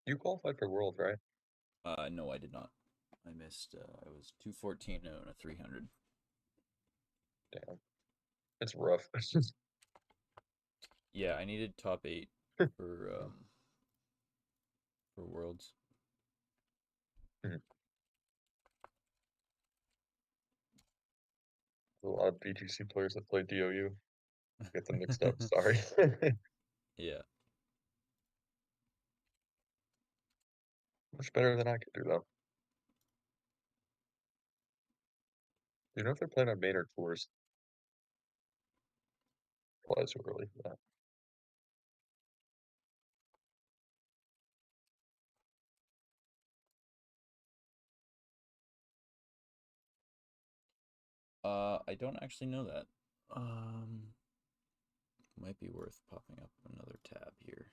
You qualified for Worlds, right? No, I did not. I missed. I was 214 and a 300. Damn, it's rough. Yeah, I needed top eight for for Worlds. A lot of BGC players that play DOU. Get them mixed up. Sorry. Yeah. Much better than I could do though. Do you know if they're playing on main or tours? Well, too early for that. I don't actually know that. Um, Might be worth popping up another tab here.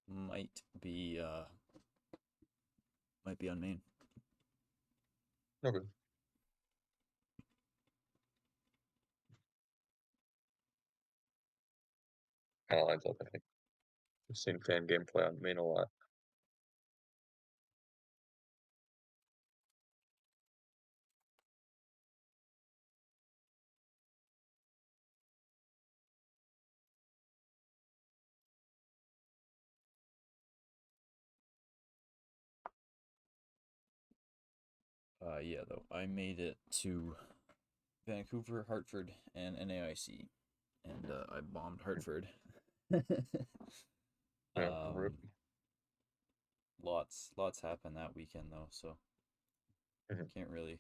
Might be uh, might be on main. No good. Kind of lines up, I think. I've seen Fangame play on main a lot. Yeah, though I made it to Vancouver, Hartford, and NAIC, and I bombed Hartford. Yeah, rip. um, lots happened that weekend though, so Mhm. can't really.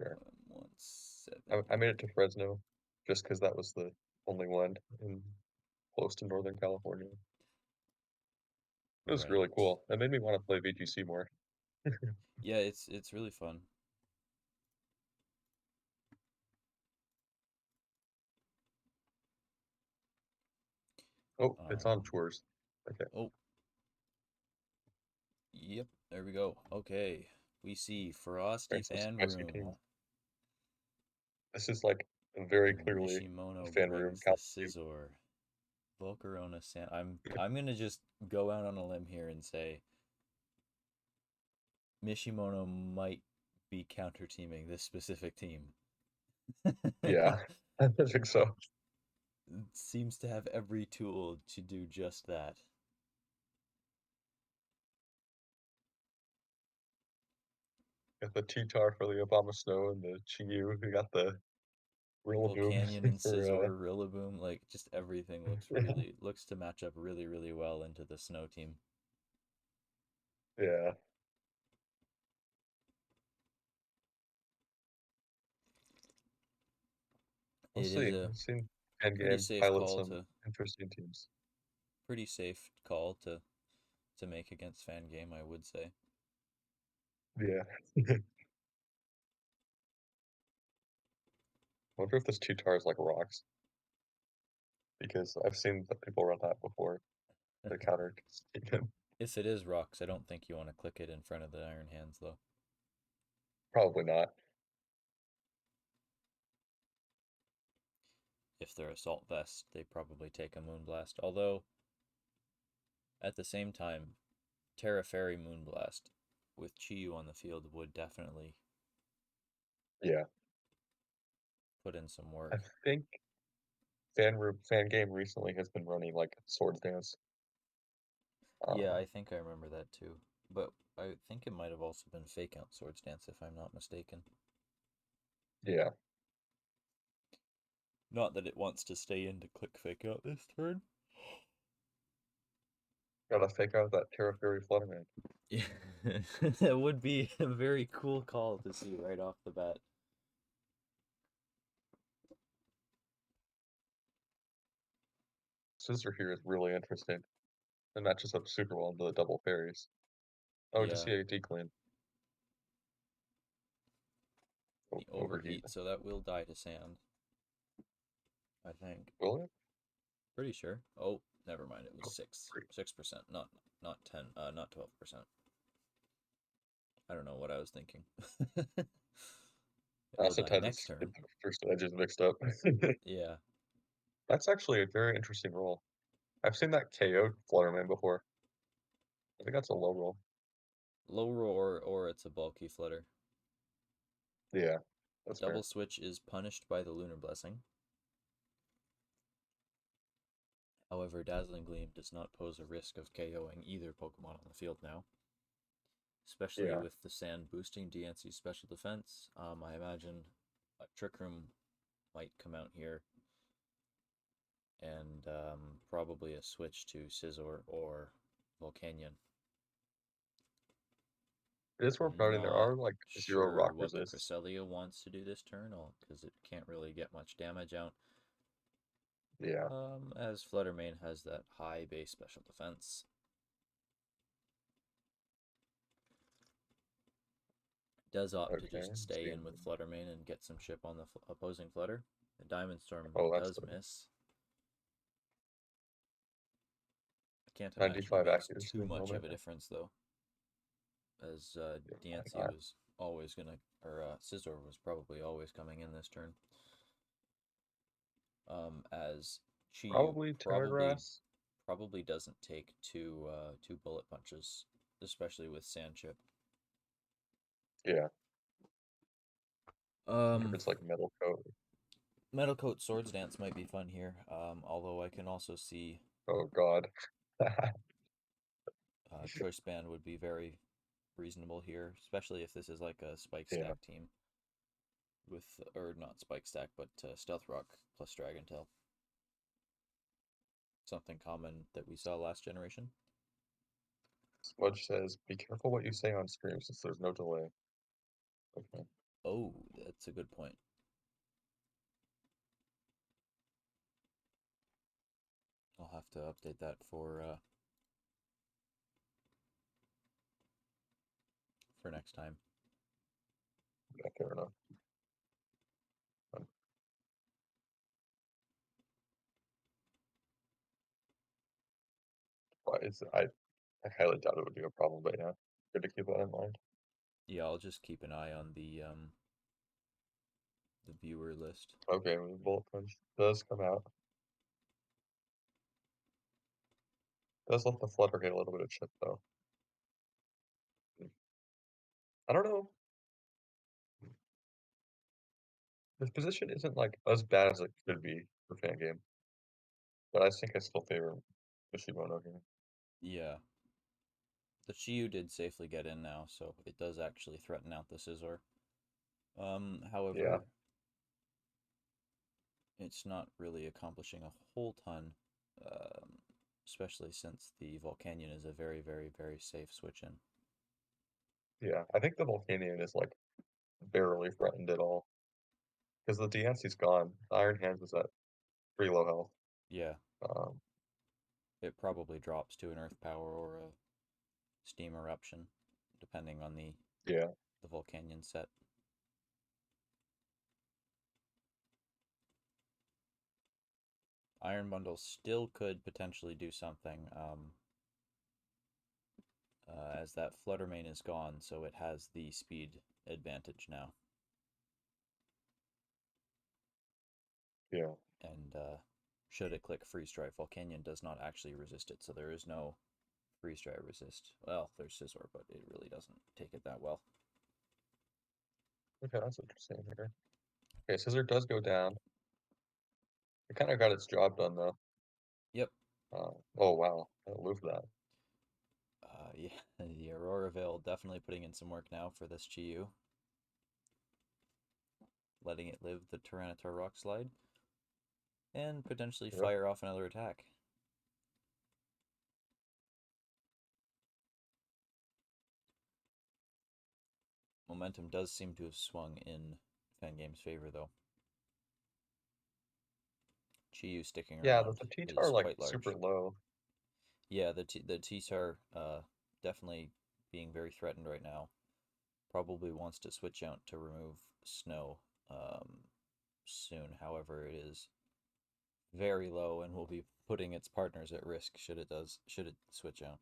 Sure. One I seventy. made it to Fresno just because that was the only one in close to Northern California. It was really Right. cool. It made me want to play VGC more. Yeah, it's really fun. Oh, it's on Um, tours. Okay. oh, yep, there we go. Okay, we see Frosty Right, some spicy Fan teams. This is like very clearly a Mishimono fan room brings the Cal team. scissor. Volcarona San. I'm gonna just go out on a limb here and say Mishimono might be counter teaming this specific team. Yeah, I think so. Seems to have every tool to do just that. Got the T-Tar for the Obama Snow and the Chiyu. We got the Rillaboom Canyon and for Scizor, Rillaboom, like just everything yeah. looks to match up really well into the snow team. Yeah. We'll It is see. a I've seen Endgame pretty safe pilot call some to interesting teams. pretty safe call to make against Fangame, I would say. Yeah. Wonder if this T-Tar is like rocks because I've seen that people run that before. The counter him. If it is rocks, I don't think you want to click it in front of the Iron Hands though. Probably not. If they're Assault Vest, they probably take a Moonblast. Although, at the same time, Terra Fairy Moonblast with Chiyu on the field would definitely Yeah. put in some I work. think fan game recently has been running like Swords Dance. Yeah, Um, I think I remember that too. But I think it might have also been Fake Out Swords Dance, if I'm not mistaken. yeah. Not that it wants to stay in to click Fake Out this turn. Gotta fake out that Terra Fury Flutterman. Yeah, that would be a very cool call to see right off the bat. Scissor here is really interesting. It matches up super well into the double fairies. Oh, just Yeah, see a decline. Oh, the overheat. overheat, so that will die to sand, I think. Will it? Pretty sure. Oh, never mind. It was Oh, 6, great. 6%, not 10, not 12%. I don't know what I was thinking. It I will also die tend to next get turn. the first edges mixed up. Yeah. That's actually a very interesting roll. I've seen that KO Flutterman before. I think that's a low roll. Low roll or it's a bulky flutter. Yeah, that's Double fair. switch is punished by the Lunar Blessing. However, Dazzling Gleam does not pose a risk of KOing either Pokemon on the field now, especially Yeah. with the sand boosting DNC's special defense. I imagine a Trick Room might come out here, and probably a switch to Scizor or Volcanion. It is worth noting there Not are like zero sure rock what the resists. Cresselia wants to do this turn, because it can't really get much damage out. Yeah. As Fluttermane has that high base special defense. Does opt to Okay. just Let's stay see. in with Fluttermane and get some chip on the opposing Flutter. The Diamond Storm Oh, that's does the miss. I can't imagine it 95 makes accuracy too at the much of moment. a difference though, as Yeah, DNC was always gonna, or Scizor was probably always coming in this turn. As Chi-Yu probably probably Terragrass. probably doesn't take two bullet punches, especially with Sand Chip. Yeah. If Um, it's like metal coat. Metal Coat Swords Dance might be fun here. Although I can also see Oh God. Choice Band would be very reasonable here, especially if this is like a Spike Yeah. Stack team with, or not Spike Stack, but Stealth Rock plus Dragon Tail. Something common that we saw last generation. Smudge says, "Be careful what you say on stream since there's no delay." Okay. Oh, that's a good point. I'll have to update that for next time. Yeah, fair enough. Um, but I highly doubt it would be a problem, but yeah, good to keep that in mind. Yeah, I'll just keep an eye on the viewer list. Okay, when the bullet punch does come out, does let the flutter get a little bit of chip though. I don't know. His position isn't like as bad as it could be for Fangame, but I think I still favor Mishimono here. Yeah, the Chi-Yu did safely get in now, so it does actually threaten out the Scizor. Yeah, However, it's not really accomplishing a whole ton, um, especially since the Volcanion is a very, very, very safe switch in. yeah. I think the Volcanion is like barely threatened at all because the DNC's gone. The Iron Hands is at pretty low health. Yeah, Um, it probably drops to an Earth Power or a Steam Eruption, depending on yeah, the Volcanion set. Iron Bundle still could potentially do something, as that Fluttermane is gone, so it has the speed advantage now. yeah. And should it click Freeze Drive, Volcanion does not actually resist it, so there is no Freeze Drive resist. Well, there's Scizor, but it really doesn't take it that well. Okay, that's interesting here. Okay, Scissor does go down. It kind of got its job done though. Yep. Oh wow, I love that. Yeah, the Aurora Veil definitely putting in some work now for this Chi-Yu. Letting it live the Tyranitar Rock Slide. And potentially Yep. fire off another attack. Momentum does seem to have swung in Fangame's favor, though. Chi-Yu sticking Yeah, around the T-Tar is are like quite super large. low. Yeah, the T-Star definitely being very threatened right now. Probably wants to switch out to remove Snow soon. However, it is very low and will be putting its partners at risk should it switch out.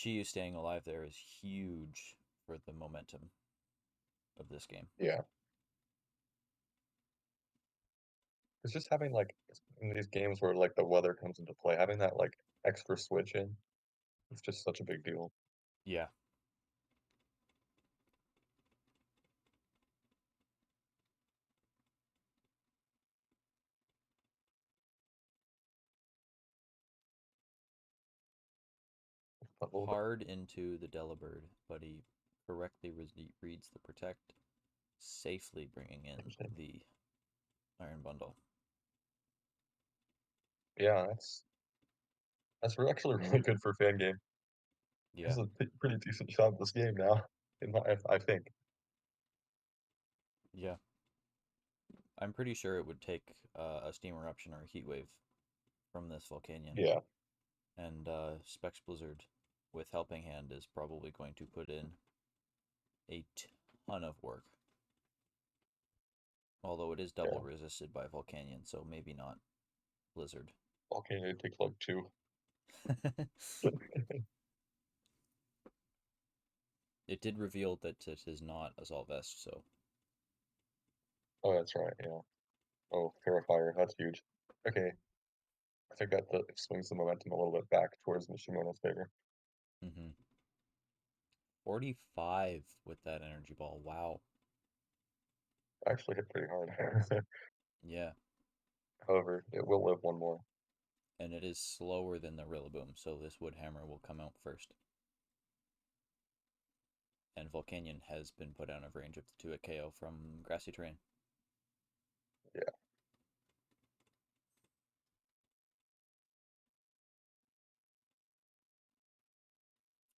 Chi-Yu staying alive there is huge for the momentum. of this game. Yeah. It's just having like in these games where like the weather comes into play, having that like extra switch in, it's just such a big deal. Yeah. A little bit Hard into the Delibird, but he correctly reads the protect, safely bringing in interesting. the Iron Bundle. Yeah, actually really good for fan game. Yeah. This is a pretty decent shot at this game now, I think. Yeah. I'm pretty sure it would take a Steam Eruption or a Heat Wave from this Volcanion. Yeah, And Specs Blizzard with Helping Hand is probably going to put in a ton of work. Although it is double yeah. resisted by Volcanion, so maybe not Blizzard. Volcano take like two. It did reveal that it is not Assault Vest, so. Oh, that's right. Yeah. Oh, Terrifier. That's huge. Okay, I think that swings the momentum a little bit back towards Mishimono's favor. 45 with that energy ball. Wow. Actually hit pretty hard. Yeah. However, it will live one more. And it is slower than the Rillaboom, so this Wood Hammer will come out first. And Volcanion has been put out of range of the 2-hit KO from Grassy Terrain. Yeah.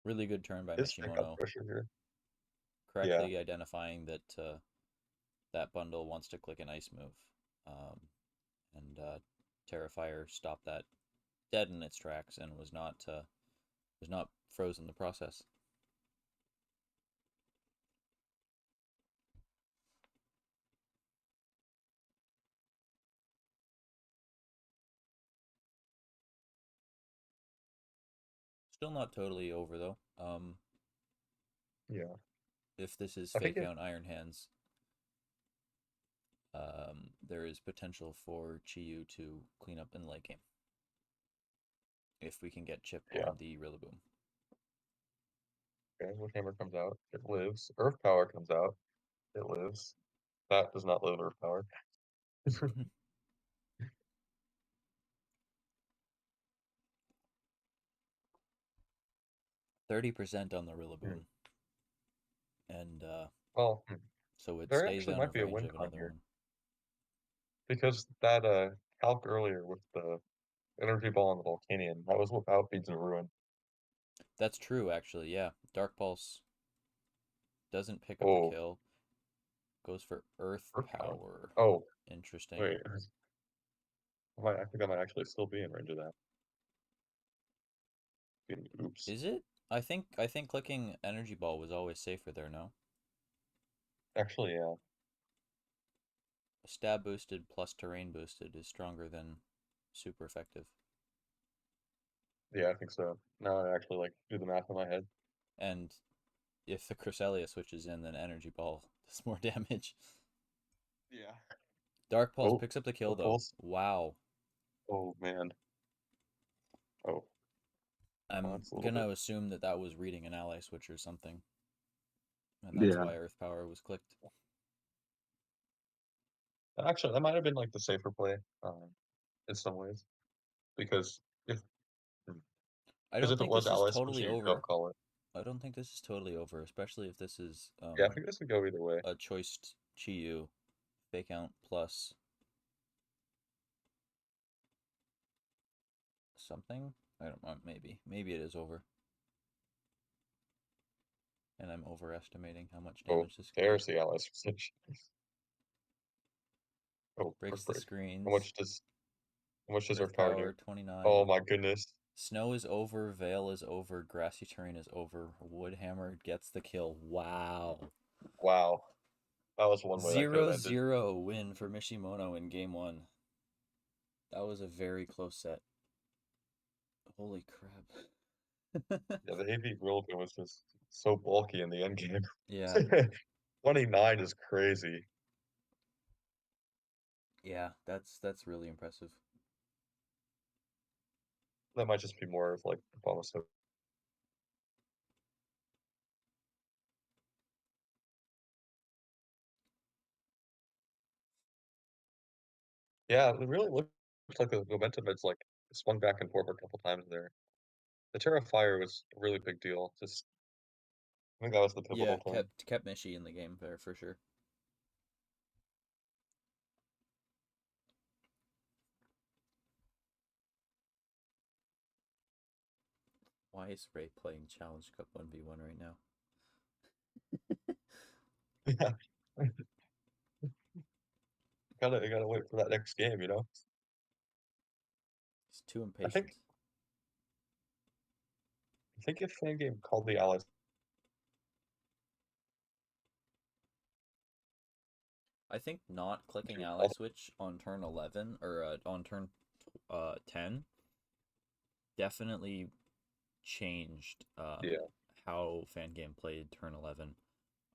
Really good turn by His pickup Mishimono, pressure here. Yeah, correctly identifying that that bundle wants to click an ice move. Um, and Terrifier stopped that dead in its tracks and was not frozen in the process. Still not totally over though. yeah. If this is I think fake it. out Iron Hands, there is potential for Chiyu to clean up in the late game if we can get Chip Yeah. on the Rillaboom. Okay, Hammer comes out. It lives. Earth Power comes out. It lives. That does not live Earth Power. 30% on the Hmm. Rillaboom, and Well, so it there stays actually out might of be a range win of con another here one. because that calc earlier with the energy ball and the Volcanion, that was without Beads of Ruin. That's true, actually. Yeah, Dark Pulse doesn't pick up the Oh, kill. Goes for Earth Earth Power. Power. Oh, Interesting. wait. I think I might actually still be in range of that. Oops. Is it? I think clicking Energy Ball was always safer there. No, Actually, yeah. stab boosted plus terrain boosted is stronger than super effective. Yeah, I think so. Now I actually like do the math in my head. And if the Cresselia switches in, then Energy Ball does more damage. Yeah. Dark Pulse Oh, picks up the kill Dark though. Pulse. Wow. Oh, man. Oh, well, I'm that's a little bit. gonna assume that that was reading an ally switch or something, and that's Yeah. why Earth Power was clicked. Actually, that might have been like the safer play in some ways because if I because don't if it think was this is Allies totally switching, you could over. call it. I don't think this is totally over, especially if this is Yeah, I think this would go either way. a choiced Chiyu fake out plus something. I don't know. Maybe it is over, and I'm overestimating how much Oh, damage this could do. there's the Allies switch. Oh, Breaks Earth the Break. How screens. much does how much does Earth Earth Power do? Power 29. Oh my goodness! Snow is over. Veil is over. Grassy terrain is over. Woodhammer gets the kill. Wow. Wow, that was one way that could have Zero ended. zero win for Mishimono in game one. That was a very close set. Holy crap. Yeah, the heavy Whirlwind was just so bulky in the end game. Yeah. 29 is crazy. Yeah, that's really impressive. That might just be more of like bonus. Yeah, it really looks like the momentum has like swung back and forth a couple times there. The Terrifier was a really big deal. Just I think that was the Yeah, pivotal time. kept Mishi in the game there for sure. Why is Ray playing Challenge Cup 1v1 right now? Yeah, you gotta wait for that next game, you know? He's too I think impatient. I think if Fangame called the Allies I think not clicking to ally call switch on turn 11 or on turn 10 definitely changed yeah, how Fangame played turn 11.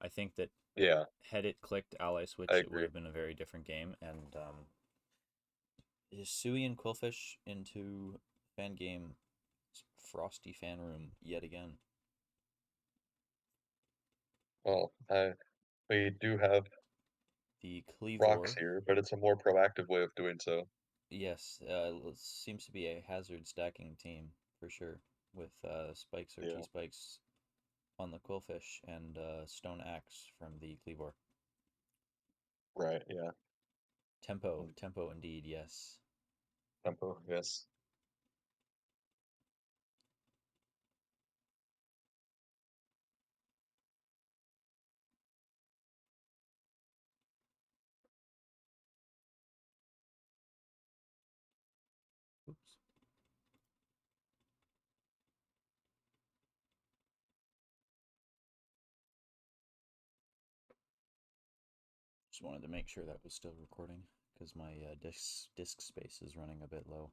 I think that yeah, had it clicked ally I switch, it would agree. have been a very different game. And is Sui and Quillfish into Fangame frosty fan room yet again? Well, we do have The rocks Cleavor, here, but it's a more proactive way of doing so. yes, seems to be a hazard stacking team for sure, with spikes or T Yeah, spikes on the Quillfish and Stone Axe from the Cleavor. right, yeah. Tempo, tempo indeed, yes. Tempo, yes. Oops. Just wanted to make sure that was still recording because my disk space is running a bit low.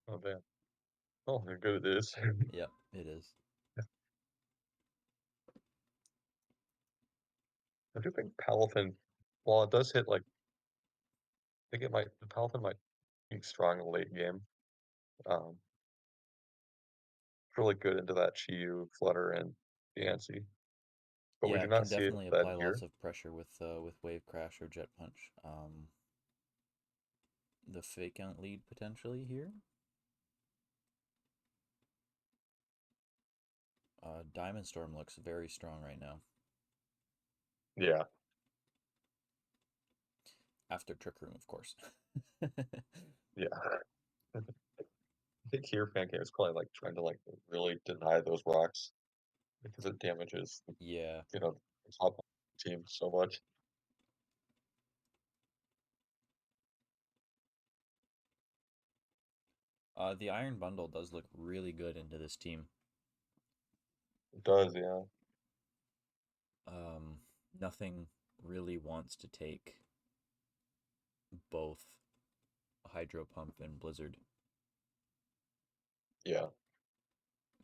Oh man. Oh, how good it is. Yep, it is. I do think Palatine, while it does hit like, I think the Palatine might be strong in the late game. Um, it's really good into that Chiyu, Flutter, and Yancy. But we Yeah, do it can not see it definitely then apply lots here. of pressure with Wave Crash or Jet Punch. The fake out lead potentially here. Diamond Storm looks very strong right now Yeah, after Trick Room, of course. yeah. I think here Pancake is probably like trying to like really deny those rocks because it damages, Yeah, the top team so much. the Iron Bundle does look really good into this team. It does, yeah. Um, Nothing really wants to take both Hydro Pump and Blizzard Yeah,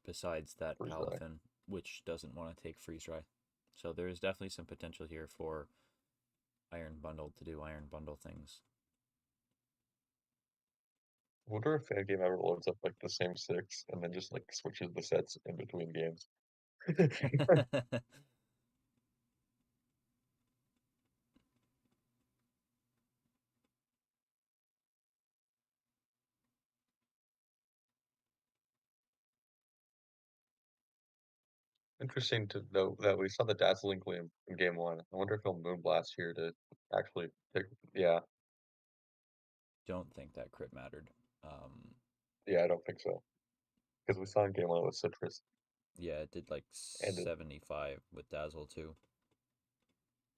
besides that freeze dry. Palathin, which doesn't want to take Freeze Dry. So there is definitely some potential here for Iron Bundle to do Iron Bundle things. I wonder if Fangame ever loads up like the same six and then just like switches the sets in between games. Interesting to note that we saw the Dazzling Gleam in game one. I wonder if he'll Moonblast here to actually pick. Yeah, Don't think that crit mattered. Um, yeah, I don't think so. Because we saw in game one with Citrus. yeah, it did like And 75 with Dazzle too.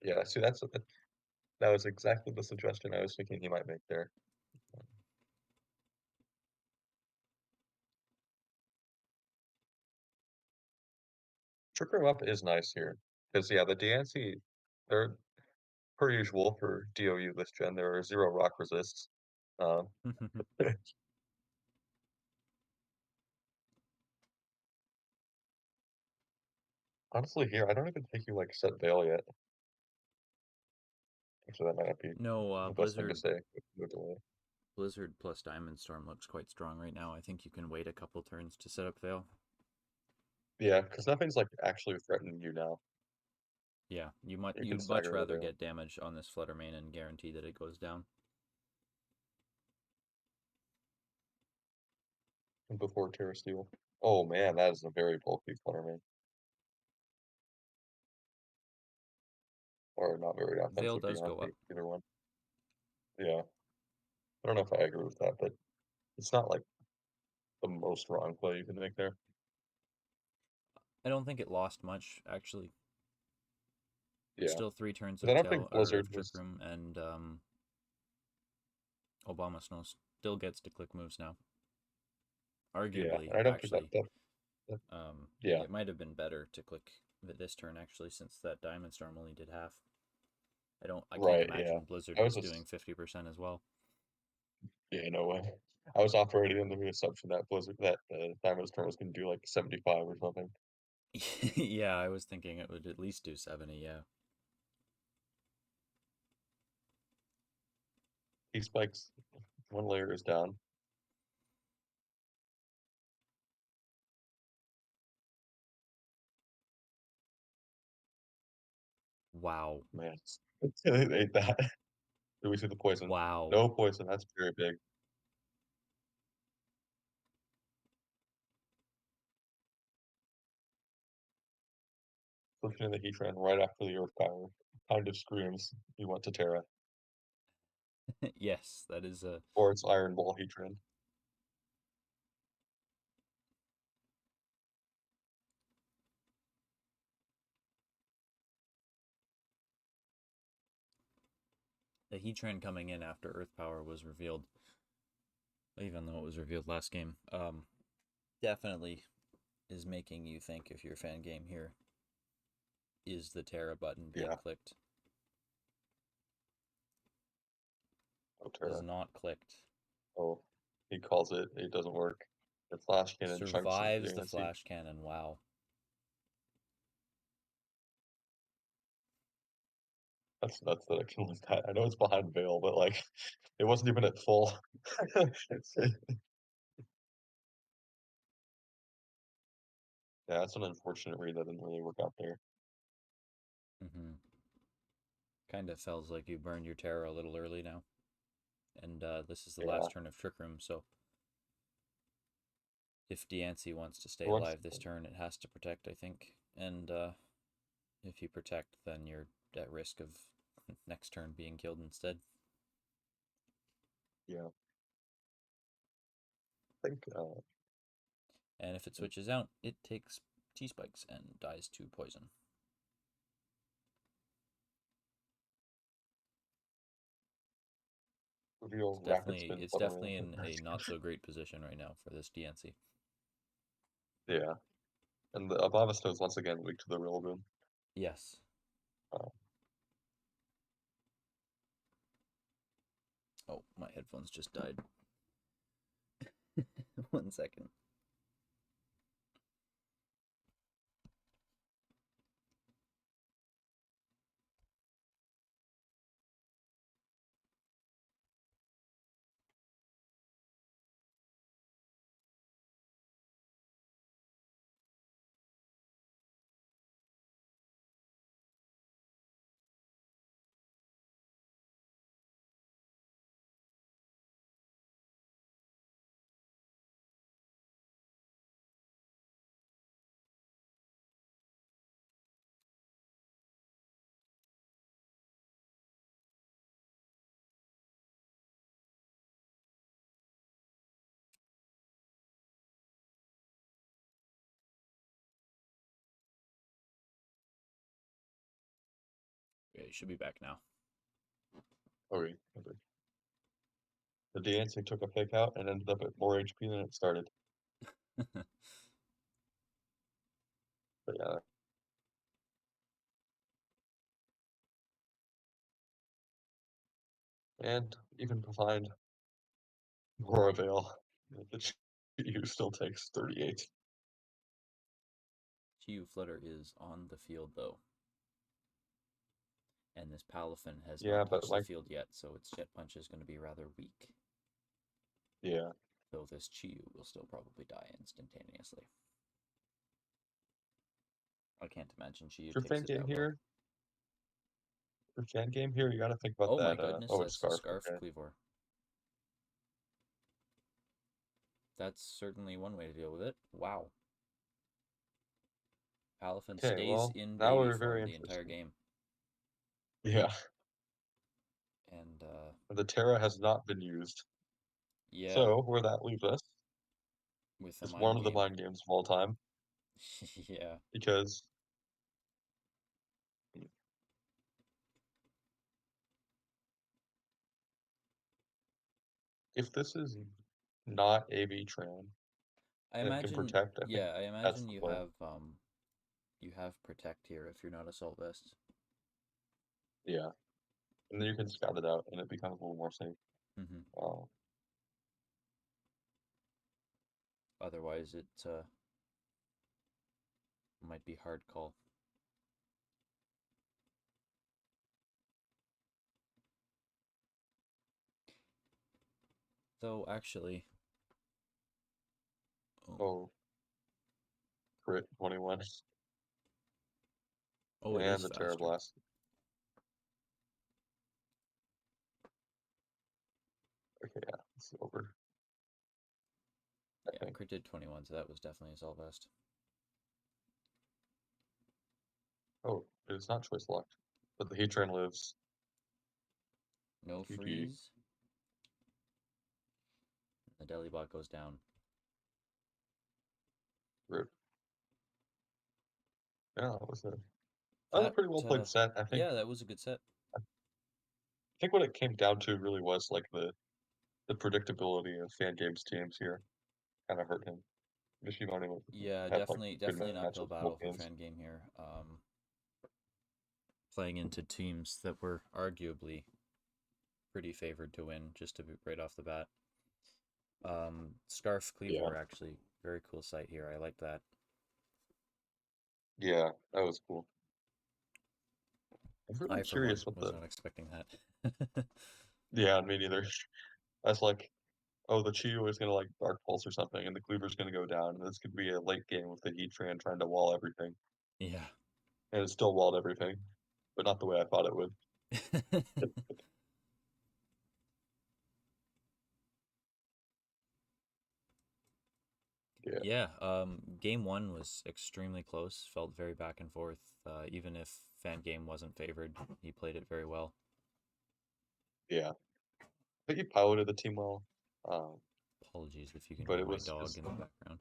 yeah, see, that was exactly the suggestion I was thinking he might make there. Trick 'em Up is nice here. Because, yeah, the DNC, they're per usual for DOU this gen, there are zero rock resists. Um, Honestly, here, I don't even think you, like, set bail yet, so that might not be No, the best thing to Blizzard say with no delay. Blizzard plus Diamond Storm looks quite strong right now. I think you can wait a couple turns to set up Veil. Yeah, because nothing's, like, actually threatening you now. Yeah, You can you'd much stagger the rather Veil get damage on this Flutter Mane and guarantee that it goes down. before Terra Steel. Oh, man, that is a very bulky Flutterman. Or not very Veil offensive, does go Beyonce, up. either one. Yeah, I don't know if I agree with that, but it's not, like, the most wrong play you can make there. I don't think it lost much actually. Yeah, Still 3 turns 'cause I of don't think tail or Blizzard of Trick was Room, and Obama Snow still gets to click moves now. yeah, Arguably, and I don't think actually, that yeah, it might have been better to click this turn actually, since that Diamond Storm only did half. I can't right, yeah. imagine Blizzard I was was just doing 50% as well. yeah, no way. I was operating under the assumption that Blizzard that, Diamond Storm was gonna do, like, 75 or something. Yeah, I was thinking it would at least do 70. Yeah. He spikes 1 layer is down. Wow. Man, it ate that. Do we see the poison? Wow. No poison, that's very big. Pushing in the Heatran right after the Earth Power. Kind of screams you want to Terra. Yes, that is a Or it's Iron Ball Heatran. Heatran coming in after Earth Power was revealed, even though it was revealed last game. Definitely is making you think, if you're a fan game here, is the Terra button being Yeah, clicked? no Is Terra. not clicked. Oh, he calls it. It doesn't work. The Flash Cannon chunks into the Survives the ANC. flash cannon. Wow. That's nuts that it can lose that. I know it's behind Veil, but like, it wasn't even at full. Yeah, that's an unfortunate read that didn't really work out there. Kind of feels like you burned your Terra a little early now. And this is the Yeah, last turn of Trick Room, so if Diancie wants to stay once, alive this turn, it has to protect, I think. And if you protect, then you're at risk of next turn being killed instead. yeah, I think And if it switches out, it takes T-Spikes and dies to poison. reveal Rapid Spin It's Flutterman. definitely in a not so great position right now for this DNC. Yeah, and the Abomasnow is once again weak to the Rillaboom. Yes. Uh, Oh, my headphones just died. 1 second. Yeah, you should be back now. okay, okay. The dancing took a fake out and ended up at more HP than it started. But yeah, and even behind Aurora Veil, the GPU still takes 38. Chiyu Flutter is on the field though, and this Palafin has Yeah, not but touched the like, field yet, so its Jet Punch is going to be rather weak. yeah. Though this Chiyu will still probably die instantaneously. I can't imagine Chiyu For takes fan it game that well. here, you gotta think about Oh my that, goodness, oh, it's that's a Scarf, Scarf okay. Cleavor. That's certainly one way to deal with it. Wow. Palafin Okay, stays well, in now baby we're very form the entire interested. game. Yeah, And, the Terra has not been used. yeah, So, where that leaves us with a is one mind of the game. mind games of all time, Yeah. because if this is not AV Tran I and can imagine, protect, I think yeah, I that's imagine the play. you have Protect here if you're not Assault Vest. Yeah, and then you can scout it out, and it becomes a little more safe. Mm-hmm. Uh, Otherwise, it might be hard call. Though, actually, oh, oh, crit 21, oh, it and is the Terra faster. Blast. Okay, yeah, it's over, I Yeah, think. crit did 21, so that was definitely Assault Vest. Oh, it's not choice locked, but the Heatran lives. No GG. freeze. The Delibot goes down. Rip. Yeah, that was a That, pretty well played set. yeah, that was a good set. I think what it came down to really was like the predictability of Fan Games teams here kind of hurt him. Mishimono Yeah, had like good definitely an uphill matchups in both battle for games. Fan Game here. Playing into teams that were arguably pretty favored to win, just to be right off the bat. Scarf Yeah, Cleavor, actually, very cool sight here. I like that. yeah, that was cool. I'm really I, for one, curious what was the not expecting that. yeah, me neither. That's like, oh, the Chiyu is gonna like Dark Pulse or something, and the Cleaver's gonna go down, and this could be a late game with the Heatran trying to wall everything, Yeah. and it still walled everything, but not the way I thought it would. Yeah, Yeah, game one was extremely close, felt very back and forth. Even if Fan Game wasn't favored, he played it very well. yeah. I think he piloted the team well, um, Apologies if you can but hear it my was dog just in the background.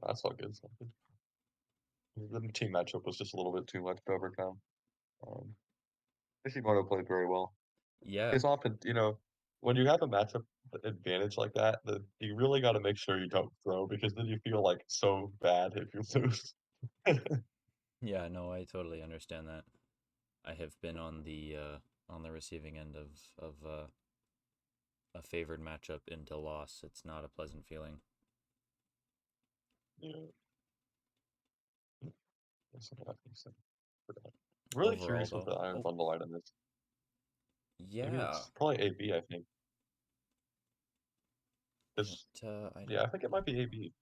that's all good. It's all good. The team matchup was just a little bit too much to overcome. Um, Mishimono played very well. Yeah, It's often, when you have a matchup advantage like that, you really got to make sure you don't throw because then you feel like so bad if you lose. yeah, no, I totally understand that. I have been on the receiving end of a favored matchup into loss. It's not a pleasant feeling. Yeah, that's what I think so. Forgot. Really Overall, curious what though, the Iron oh Bundle item is. Maybe yeah, it's probably AB, I think. It's, I yeah, don't. I think it might be AB.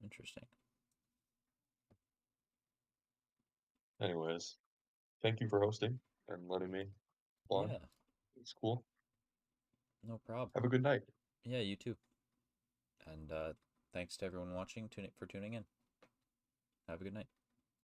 Interesting. Anyways, thank you for hosting and letting me on. Yeah, It's cool. no prob. Have a good night. Yeah, you too. And thanks to everyone watching for tuning in. Have a good night.